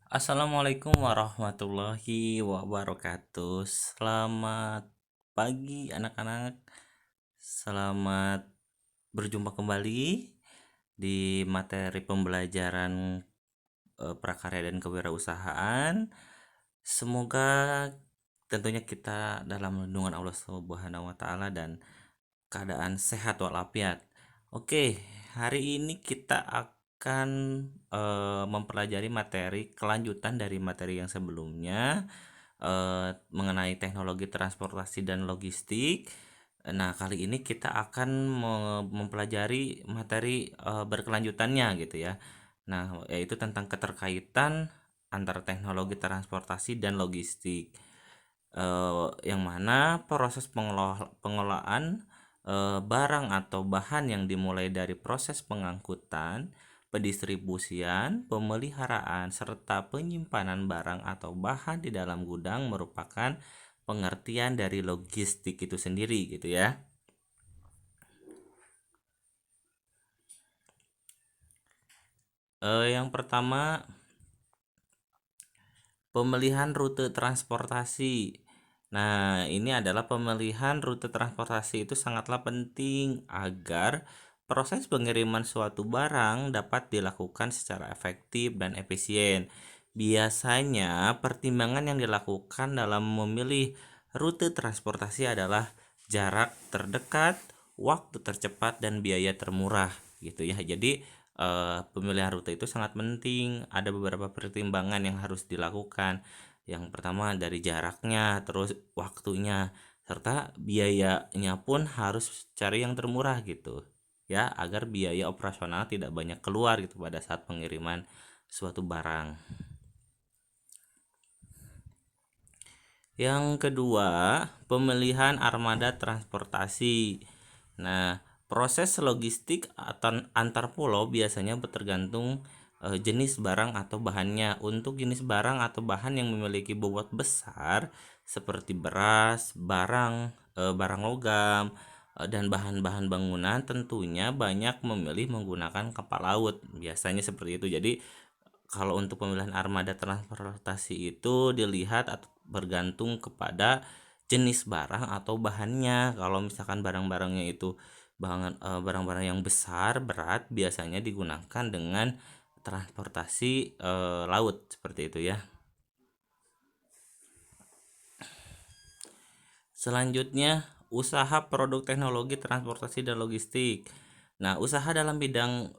Assalamualaikum warahmatullahi wabarakatuh. Selamat pagi anak-anak. Selamat berjumpa kembali di materi pembelajaran prakarya dan kewirausahaan. Semoga tentunya kita dalam lindungan Allah Subhanahu wa taala dan keadaan sehat walafiat. Oke, hari ini kita akan mempelajari materi kelanjutan dari materi yang sebelumnya mengenai teknologi transportasi dan logistik. Nah, kali ini kita akan mempelajari materi berkelanjutannya gitu ya. Nah, yaitu tentang keterkaitan antara teknologi transportasi dan logistik. Yang mana proses pengelolaan barang atau bahan yang dimulai dari proses pengangkutan, pendistribusian, pemeliharaan, serta penyimpanan barang atau bahan di dalam gudang merupakan pengertian dari logistik itu sendiri gitu ya. Yang pertama, pemilihan rute transportasi. Nah, ini adalah pemilihan rute transportasi itu sangatlah penting agar proses pengiriman suatu barang dapat dilakukan secara efektif dan efisien. Biasanya, pertimbangan yang dilakukan dalam memilih rute transportasi adalah jarak terdekat, waktu tercepat, dan biaya termurah gitu ya. Jadi, pemilihan rute itu sangat penting. Ada beberapa pertimbangan yang harus dilakukan. Yang pertama dari jaraknya, terus waktunya, serta biayanya pun harus cari yang termurah gitu ya, agar biaya operasional tidak banyak keluar gitu pada saat pengiriman suatu barang. Yang kedua, pemilihan armada transportasi. Nah, proses logistik atau antar pulau biasanya tergantung jenis barang atau bahannya. Untuk jenis barang atau bahan yang memiliki bobot besar seperti beras, barang logam, dan bahan-bahan bangunan, tentunya banyak memilih menggunakan kapal laut. Biasanya seperti itu. Jadi kalau untuk pemilihan armada transportasi itu dilihat atau bergantung kepada jenis barang atau bahannya. Kalau misalkan barang-barangnya itu barang-barang yang besar, berat, biasanya digunakan dengan transportasi laut seperti itu ya. Selanjutnya, usaha produk teknologi transportasi dan logistik. Nah, usaha dalam bidang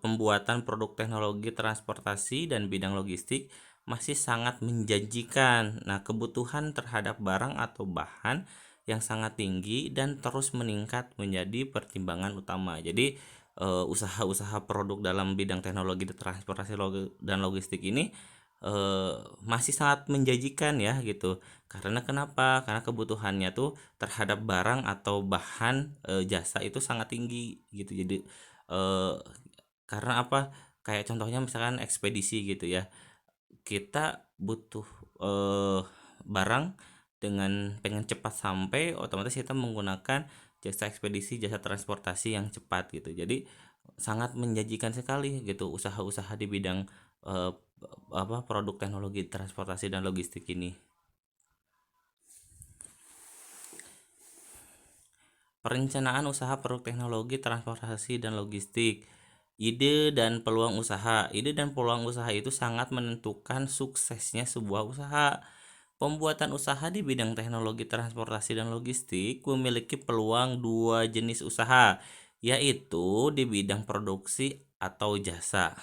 pembuatan produk teknologi transportasi dan bidang logistik masih sangat menjanjikan. Nah, kebutuhan terhadap barang atau bahan yang sangat tinggi dan terus meningkat menjadi pertimbangan utama. Jadi, usaha-usaha produk dalam bidang teknologi transportasi dan logistik ini masih sangat menjanjikan ya gitu. Karena kenapa? Karena kebutuhannya tuh terhadap barang atau bahan jasa itu sangat tinggi gitu. Jadi eh, karena apa? Kayak contohnya misalkan ekspedisi gitu ya. Kita butuh eh, barang dengan pengen cepat sampai, otomatis kita menggunakan jasa ekspedisi, jasa transportasi yang cepat gitu. Jadi sangat menjanjikan sekali gitu usaha-usaha di bidang eh, produk teknologi transportasi dan logistik ini. Perencanaan usaha produk teknologi transportasi dan logistik. Ide dan peluang usaha. Ide dan peluang usaha itu sangat menentukan suksesnya sebuah usaha. Pembuatan usaha di bidang teknologi transportasi dan logistik memiliki peluang dua jenis usaha, yaitu di bidang produksi atau jasa.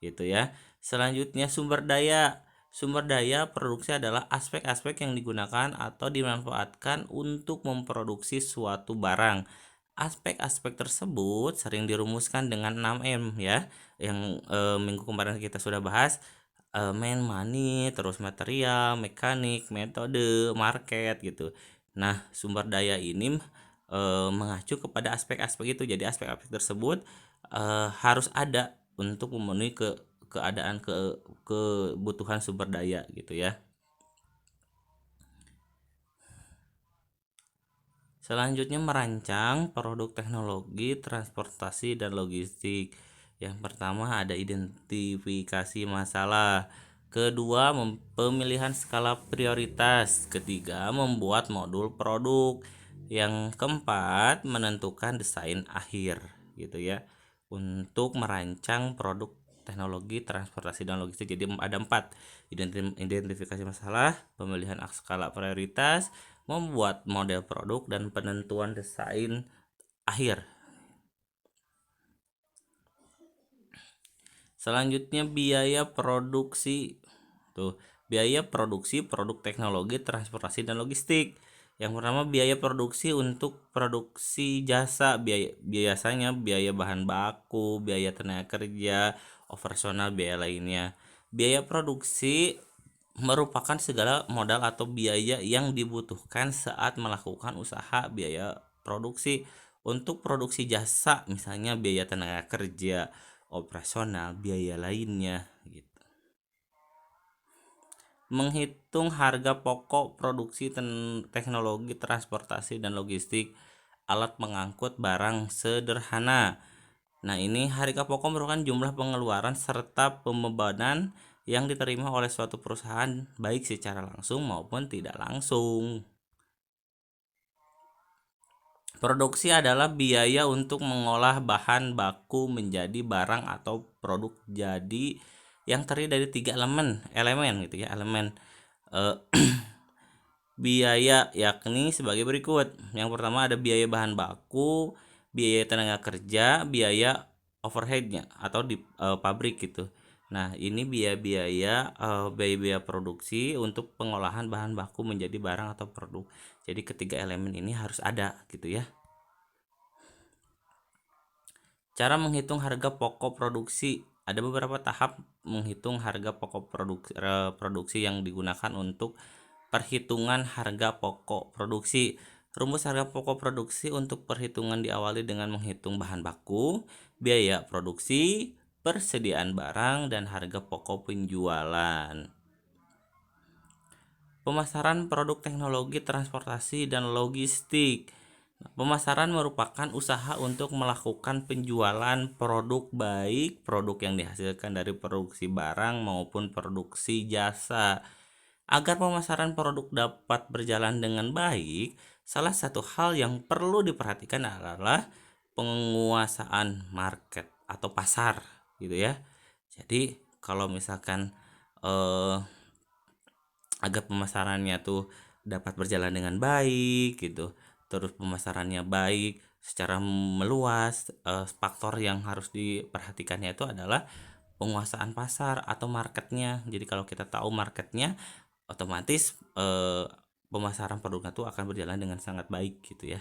Gitu ya. Selanjutnya sumber daya. Sumber daya produksi adalah aspek-aspek yang digunakan atau dimanfaatkan untuk memproduksi suatu barang. Aspek-aspek tersebut sering dirumuskan dengan 6M ya. Yang minggu kemarin kita sudah bahas, man, money, terus material, mekanik, metode, market gitu. Nah, sumber daya ini mengacu kepada aspek-aspek itu. Jadi aspek-aspek tersebut harus ada untuk memenuhi keadaan kebutuhan sumber daya gitu ya. Selanjutnya merancang produk teknologi transportasi dan logistik. Yang pertama ada identifikasi masalah, kedua pemilihan skala prioritas, ketiga membuat modul produk, yang keempat menentukan desain akhir gitu ya untuk merancang produk teknologi transportasi dan logistik. Jadi ada 4: identifikasi masalah, pemilihan skala prioritas, membuat model produk, dan penentuan desain akhir. Selanjutnya biaya produksi. Tuh, biaya produksi produk teknologi transportasi dan logistik. Yang pertama biaya produksi untuk produksi jasa, biasanya biaya bahan baku, biaya tenaga kerja, operasional, biaya lainnya. Biaya produksi merupakan segala modal atau biaya yang dibutuhkan saat melakukan usaha. Biaya produksi untuk produksi jasa, misalnya biaya tenaga kerja, operasional, biaya lainnya gitu. Menghitung harga pokok produksi teknologi transportasi dan logistik alat pengangkut barang sederhana. Nah, ini harga pokok merupakan jumlah pengeluaran serta pembebanan yang diterima oleh suatu perusahaan baik secara langsung maupun tidak langsung. Produksi adalah biaya untuk mengolah bahan baku menjadi barang atau produk jadi yang terdiri dari 3 elemen gitu ya. Elemen biaya yakni sebagai berikut. Yang pertama ada biaya bahan baku, biaya tenaga kerja, biaya overheadnya atau di pabrik gitu. Nah, ini biaya produksi untuk pengolahan bahan baku menjadi barang atau produk. Jadi ketiga elemen ini harus ada gitu ya. Cara menghitung harga pokok produksi. Ada beberapa tahap menghitung harga pokok produksi yang digunakan untuk perhitungan harga pokok produksi. Rumus harga pokok produksi untuk perhitungan diawali dengan menghitung bahan baku, biaya produksi, persediaan barang, dan harga pokok penjualan. Pemasaran produk teknologi transportasi dan logistik. Pemasaran merupakan usaha untuk melakukan penjualan produk, baik produk yang dihasilkan dari produksi barang maupun produksi jasa. Agar pemasaran produk dapat berjalan dengan baik, salah satu hal yang perlu diperhatikan adalah penguasaan market atau pasar gitu ya. Jadi kalau misalkan agar pemasarannya tuh dapat berjalan dengan baik gitu, terus pemasarannya baik secara meluas, faktor yang harus diperhatikannya itu adalah penguasaan pasar atau marketnya. Jadi kalau kita tahu marketnya, otomatis pemasaran produknya tuh akan berjalan dengan sangat baik gitu ya.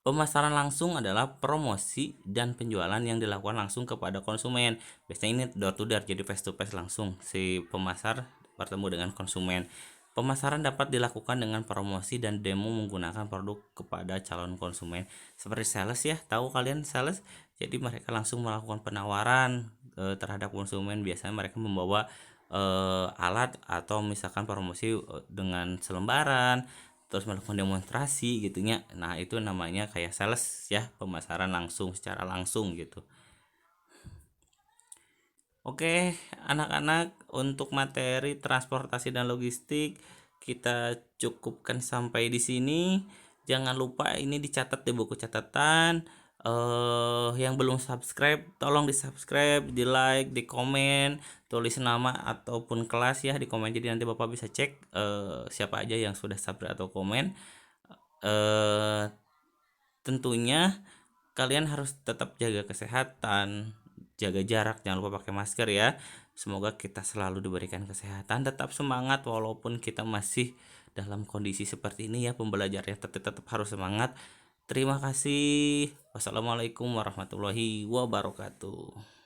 Pemasaran langsung adalah promosi dan penjualan yang dilakukan langsung kepada konsumen. Biasanya ini door to door, jadi face to face langsung si pemasar bertemu dengan konsumen. Pemasaran dapat dilakukan dengan promosi dan demo menggunakan produk kepada calon konsumen. Seperti sales ya, tahu kalian sales? Jadi mereka langsung melakukan penawaran terhadap konsumen. Biasanya mereka membawa alat atau misalkan promosi dengan selembaran, terus melakukan demonstrasi gitunya. Nah, itu namanya kayak sales ya, pemasaran langsung secara langsung gitu. Oke, anak-anak, untuk materi transportasi dan logistik kita cukupkan sampai di sini. Jangan lupa ini dicatat di buku catatan. Yang belum subscribe tolong di subscribe, di like, di komen, tulis nama ataupun kelas ya di komen, jadi nanti Bapak bisa cek siapa aja yang sudah subscribe atau komen. Tentunya kalian harus tetap jaga kesehatan, jaga jarak, jangan lupa pakai masker ya. Semoga kita selalu diberikan kesehatan, tetap semangat walaupun kita masih dalam kondisi seperti ini ya, pembelajarannya tetap harus semangat. Terima kasih. Wassalamualaikum warahmatullahi wabarakatuh.